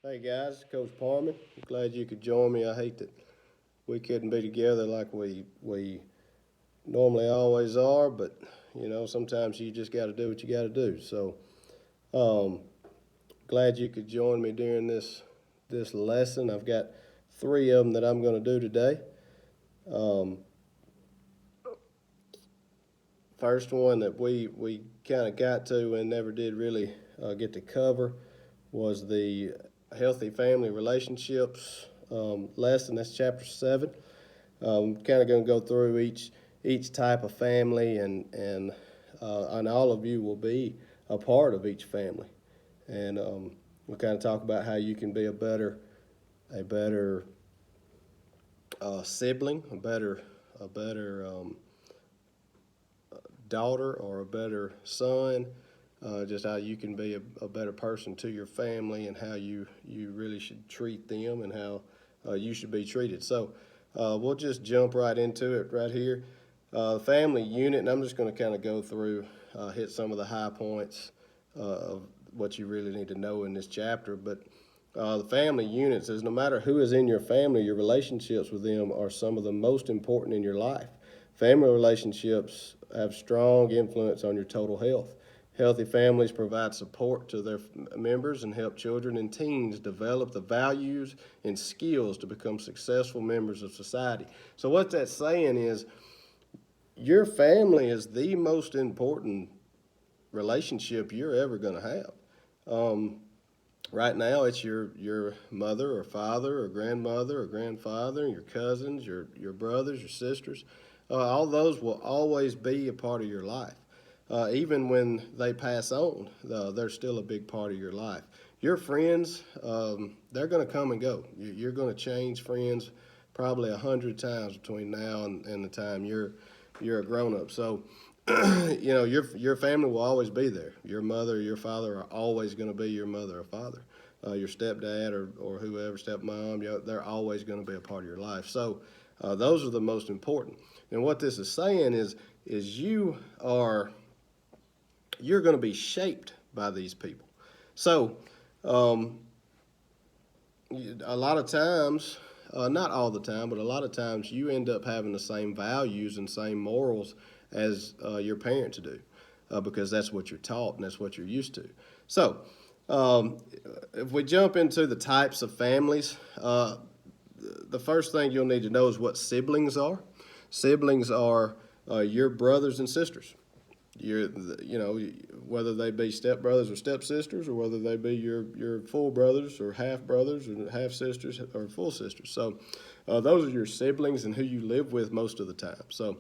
Hey guys, Coach Parman. Glad you could join me. I hate that we couldn't be together like we normally always are, but sometimes you just got to do what you got to do. So, um, glad you could join me during this lesson. I've got three of them that I'm going to do today. Um, First one that we kind of got to and never did really get to cover was the healthy family relationships lesson. That's chapter 7. Kind of going to go through each type of family, and all of you will be a part of each family, and we'll kind of talk about how you can be a better sibling, a better daughter or a better son, just how you can be a better person to your family and how you really should treat them and how you should be treated. So we'll just jump right into it right here. Family unit, and I'm just going to kind of go through, hit some of the high points of what you really need to know in this chapter. But the family unit says no matter who is in your family, your relationships with them are some of the most important in your life. Family relationships have strong influence on your total health. Healthy families provide support to their members and help children and teens develop the values and skills to become successful members of society. So, what that's saying is your family is the most important relationship you're ever going to have. Right now, it's your mother or father or grandmother or grandfather, your cousins, your brothers, your sisters. All those will always be a part of your life. Even when they pass on, they're still a big part of your life. Your friends, they're going to come and go. You're going to change friends probably 100 times between now and the time you're a grown up. So, your family will always be there. Your mother or your father are always going to be your mother or father. Your stepdad or whoever, stepmom, they're always going to be a part of your life. So, those are the most important. And what this is saying is you're going to be shaped by these people. So, a lot of times, not all the time, but a lot of times you end up having the same values and same morals as your parents do, because that's what you're taught and that's what you're used to. So, if we jump into the types of families, the first thing you'll need to know is what siblings are. Siblings are your brothers and sisters. Whether they be stepbrothers or stepsisters, or whether they be your full brothers or half brothers or half sisters or full sisters. So those are your siblings and who you live with most of the time. So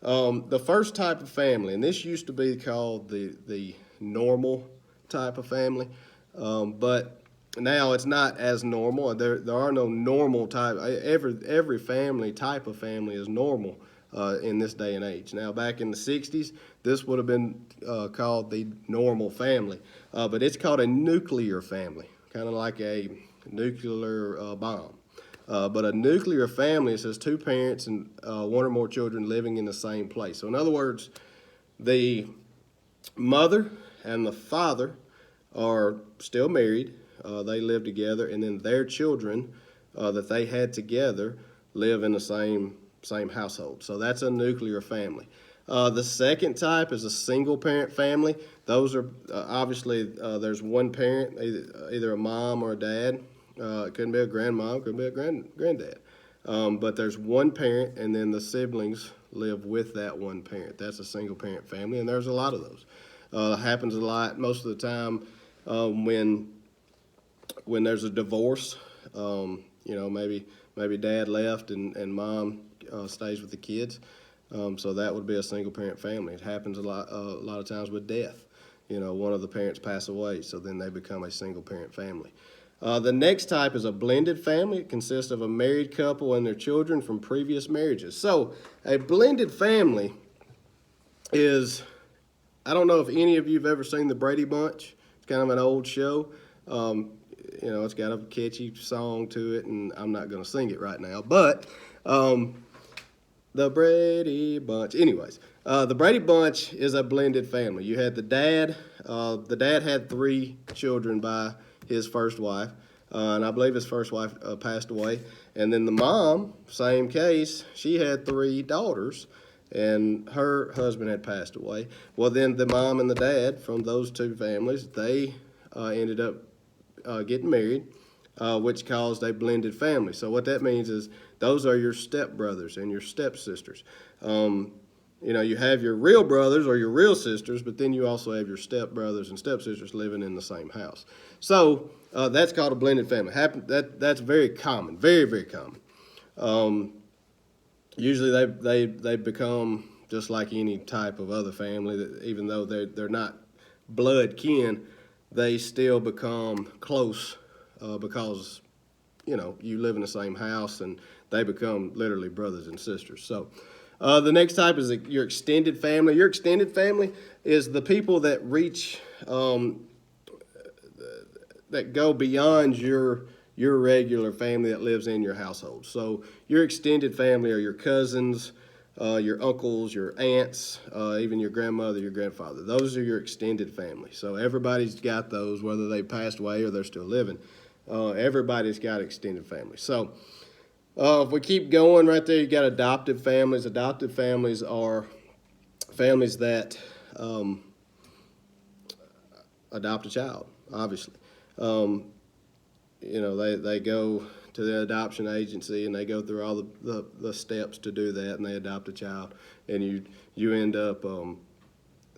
the first type of family, and this used to be called the normal type of family, but now it's not as normal. There are no normal type. Every family type of family is normal in this day and age. Now, back in the 60s, this would have been called the normal family, but it's called a nuclear family, kind of like a nuclear bomb. But a nuclear family says two parents and one or more children living in the same place. So, in other words, the mother and the father are still married. They live together, and then their children that they had together live in the same household. So that's a nuclear family. The second type is a single parent family. Those are obviously there's one parent, either a mom or a dad. It couldn't be a grandmom, it could be a granddad. But there's one parent, and then the siblings live with that one parent. That's a single parent family, and there's a lot of those. Happens a lot most of the time when there's a divorce. Maybe dad left and mom stays with the kids. So that would be a single parent family. It happens a lot of times with death. One of the parents pass away, so then they become a single parent family. The next type is a blended family. It consists of a married couple and their children from previous marriages. So a blended family is, I don't know if any of you have ever seen the Brady Bunch. It's kind of an old show. It's got a catchy song to it, and I'm not going to sing it right now. But the Brady Bunch. Anyways, the Brady Bunch is a blended family. You had the dad. The dad had 3 children by his first wife. and I believe his first wife passed away. And then the mom, same case, she had 3 daughters, and her husband had passed away. Well, then the mom and the dad from those 2 families, they ended up getting married, which caused a blended family. So what that means is those are your stepbrothers and your stepsisters. You have your real brothers or your real sisters, but then you also have your stepbrothers and stepsisters living in the same house. So that's called a blended family. That's very common, very, very common. Usually they become just like any type of other family, that even though they're not blood kin, they still become close because you live in the same house, and they become literally brothers and sisters. So the next type is your extended family. Your extended family is the people that reach that go beyond your regular family that lives in your household. So your extended family are your cousins, your uncles, your aunts, even your grandmother, your grandfather. Those are your extended family. So everybody's got those, whether they passed away or they're still living. Everybody's got extended family. So if we keep going right there, you got adoptive families. Adoptive families are families that adopt a child, obviously. They go to the adoption agency, and they go through all the steps to do that, and they adopt a child, and you end up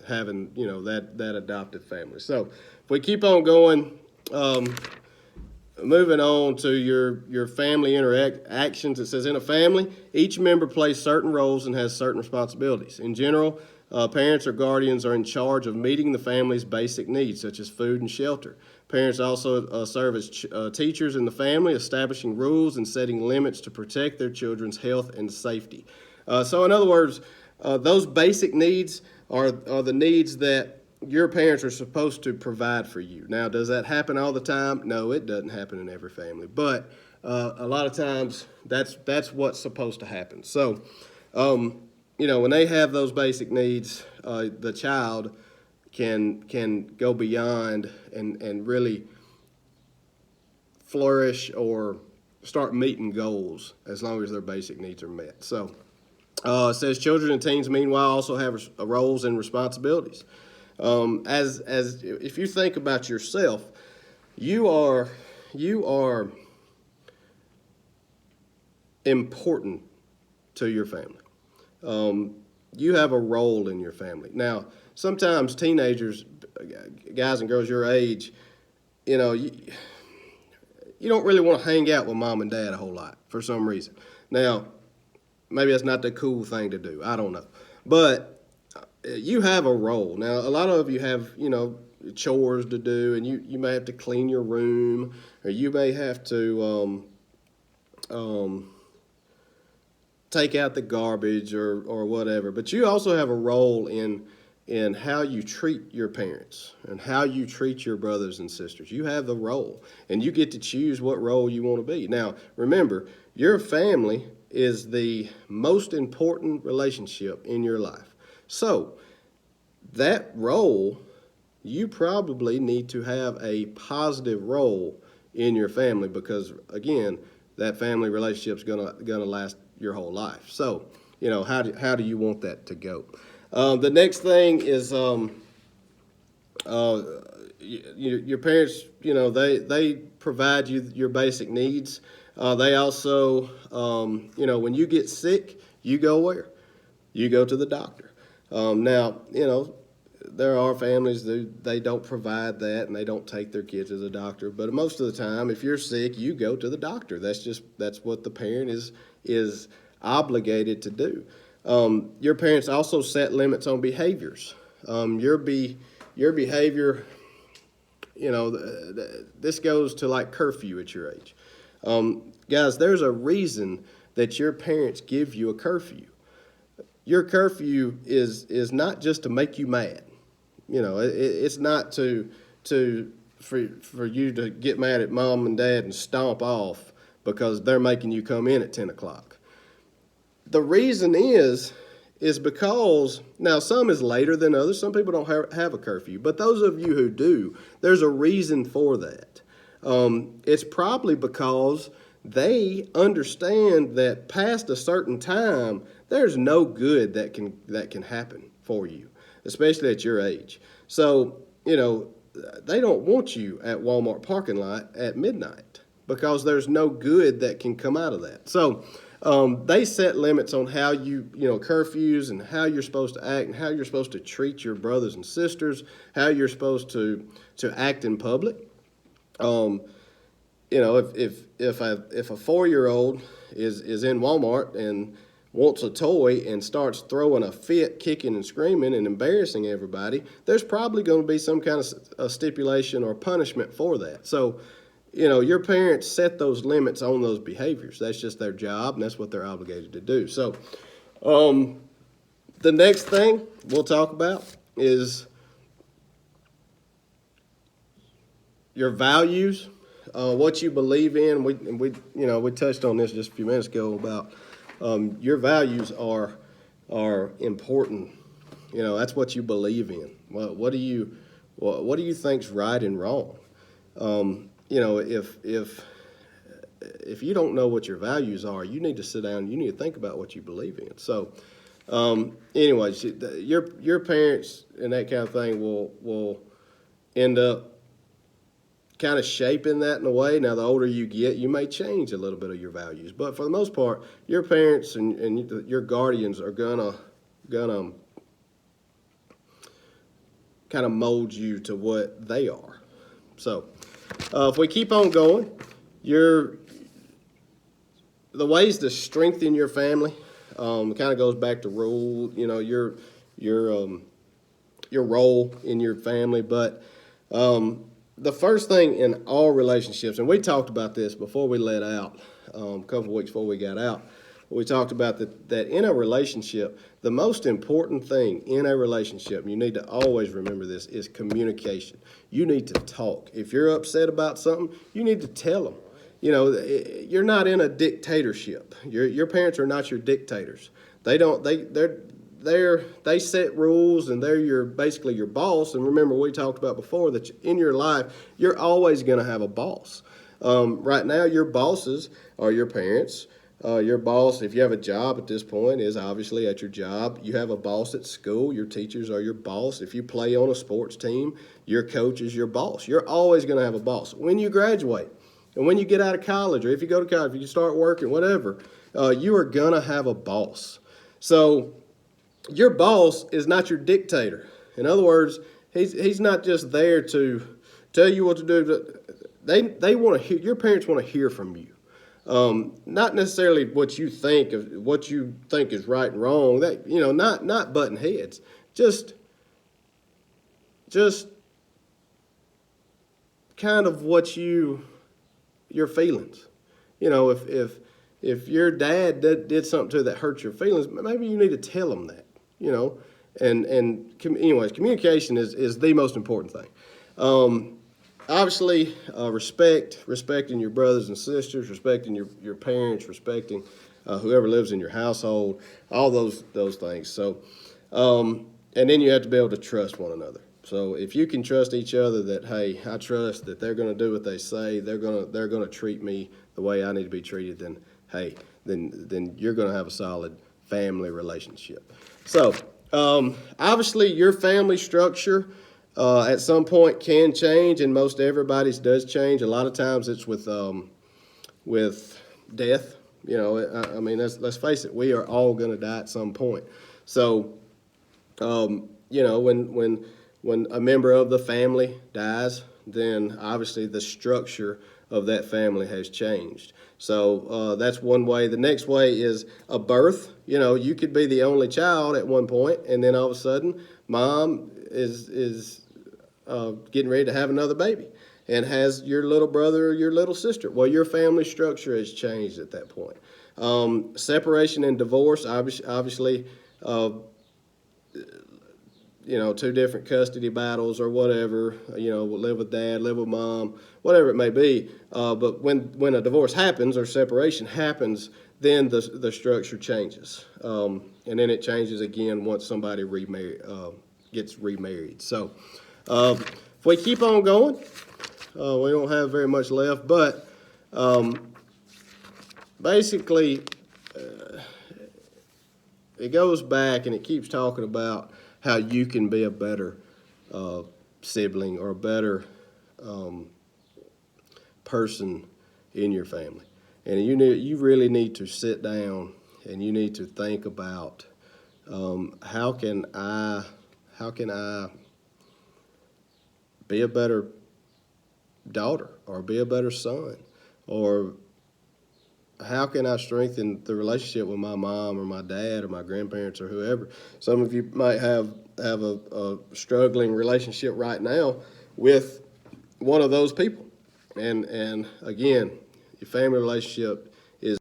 having that adoptive family. So if we keep on going, moving on to your family interactions, it says in a family, each member plays certain roles and has certain responsibilities. In general, parents or guardians are in charge of meeting the family's basic needs, such as food and shelter. Parents also serve as teachers in the family, establishing rules and setting limits to protect their children's health and safety. So in other words, those basic needs are the needs that your parents are supposed to provide for you. Now, does that happen all the time? No, it doesn't happen in every family. But a lot of times, that's what's supposed to happen. So, when they have those basic needs, the child can go beyond and really flourish or start meeting goals as long as their basic needs are met. So it says children and teens, meanwhile, also have roles and responsibilities. As if you think about yourself, you are important to your family. You have a role in your family. Now, sometimes teenagers, guys and girls your age, you don't really want to hang out with mom and dad a whole lot for some reason. Now, maybe that's not the cool thing to do. I don't know. But you have a role. Now, a lot of you have, chores to do, and you may have to clean your room, or you may have to take out the garbage or whatever. But you also have a role in how you treat your parents and how you treat your brothers and sisters. You have the role, and you get to choose what role you want to be. Now, remember, your family is the most important relationship in your life. So, that role, you probably need to have a positive role in your family because, again, that family relationship is gonna last your whole life. So, how do you want that to go? The next thing is your parents. They provide you your basic needs. They also, when you get sick, you go where? You go to the doctor. Now, there are families that they don't provide that and they don't take their kids to the doctor. But most of the time, if you're sick, you go to the doctor. That's what the parent is obligated to do. Your parents also set limits on behaviors. Your behavior, this goes to like curfew at your age. Guys, there's a reason that your parents give you a curfew. Your curfew is not just to make you mad. It's not for you to get mad at mom and dad and stomp off because they're making you come in at 10 o'clock. The reason is because, now some is later than others. Some people don't have a curfew. But those of you who do, there's a reason for that. it's probably because they understand that past a certain time, there's no good that can happen for you, especially at your age. So, they don't want you at Walmart parking lot at midnight because there's no good that can come out of that. So, they set limits on how curfews and how you're supposed to act and how you're supposed to treat your brothers and sisters, how you're supposed to act in public. If a 4-year-old is in Walmart and wants a toy and starts throwing a fit, kicking and screaming and embarrassing everybody, there's probably going to be some kind of a stipulation or punishment for that. So, your parents set those limits on those behaviors. That's just their job, and that's what they're obligated to do. So, the next thing we'll talk about is your values, what you believe in. We touched on this just a few minutes ago about your values are important. That's what you believe in. What do you think's right and wrong? If you don't know what your values are, you need to sit down. You need to think about what you believe in. So, anyways, your parents and that kind of thing will end up kind of shaping that in a way. Now, the older you get, you may change a little bit of your values, but for the most part, your parents and your guardians are gonna kind of mold you to what they are. So, if we keep on going, the ways to strengthen your family kind of goes back to rule. Your role in your family, but the first thing in all relationships, and we talked about this before we let out, a couple of weeks before we got out, we talked about that in a relationship, the most important thing in a relationship, you need to always remember this, is communication. You need to talk. If you're upset about something, you need to tell them. You're not in a dictatorship. Your parents are not your dictators. They set rules, and they're basically your boss. And remember, we talked about before that in your life, you're always going to have a boss. Right now, your bosses are your parents. Your boss, if you have a job at this point, is obviously at your job. You have a boss at school. Your teachers are your boss. If you play on a sports team, your coach is your boss. You're always going to have a boss. When you graduate and when you get out of college, or if you go to college, if you start working, whatever, you are going to have a boss. So your boss is not your dictator. In other words, he's not just there to tell you what to do. They want to hear. Your parents want to hear from you. Not necessarily what you think is right and wrong. That not butting heads. Just kind of what your feelings. If your dad did something to you that hurt your feelings, maybe you need to tell him that. Anyways, communication is the most important thing. Obviously, respecting your brothers and sisters, respecting your parents, respecting whoever lives in your household, all those things. So, and then you have to be able to trust one another. So if you can trust each other that, hey, I trust that they're going to do what they say, they're going to treat me the way I need to be treated, then hey, then you're going to have a solid family relationship. So obviously, your family structure at some point can change, and most everybody's does change. A lot of times it's with death. Let's face it, we are all going to die at some point. So, when a member of the family dies, then obviously the structure of that family has changed. So that's one way. The next way is a birth. You could be the only child at one point, and then all of a sudden, mom is getting ready to have another baby and has your little brother or your little sister. Well, your family structure has changed at that point. Separation and divorce, obviously, two different custody battles or whatever, live with dad, live with mom, whatever it may be. But when a divorce happens or separation happens, then the structure changes. And then it changes again once somebody gets remarried. So if we keep on going, We don't have very much left, but basically, it goes back and it keeps talking about how you can be a better sibling or a better person in your family. And you really need to sit down and you need to think about how can I be a better daughter or be a better son, or how can I strengthen the relationship with my mom or my dad or my grandparents or whoever. Some of you might have a struggling relationship right now with one of those people, and again, your family relationship is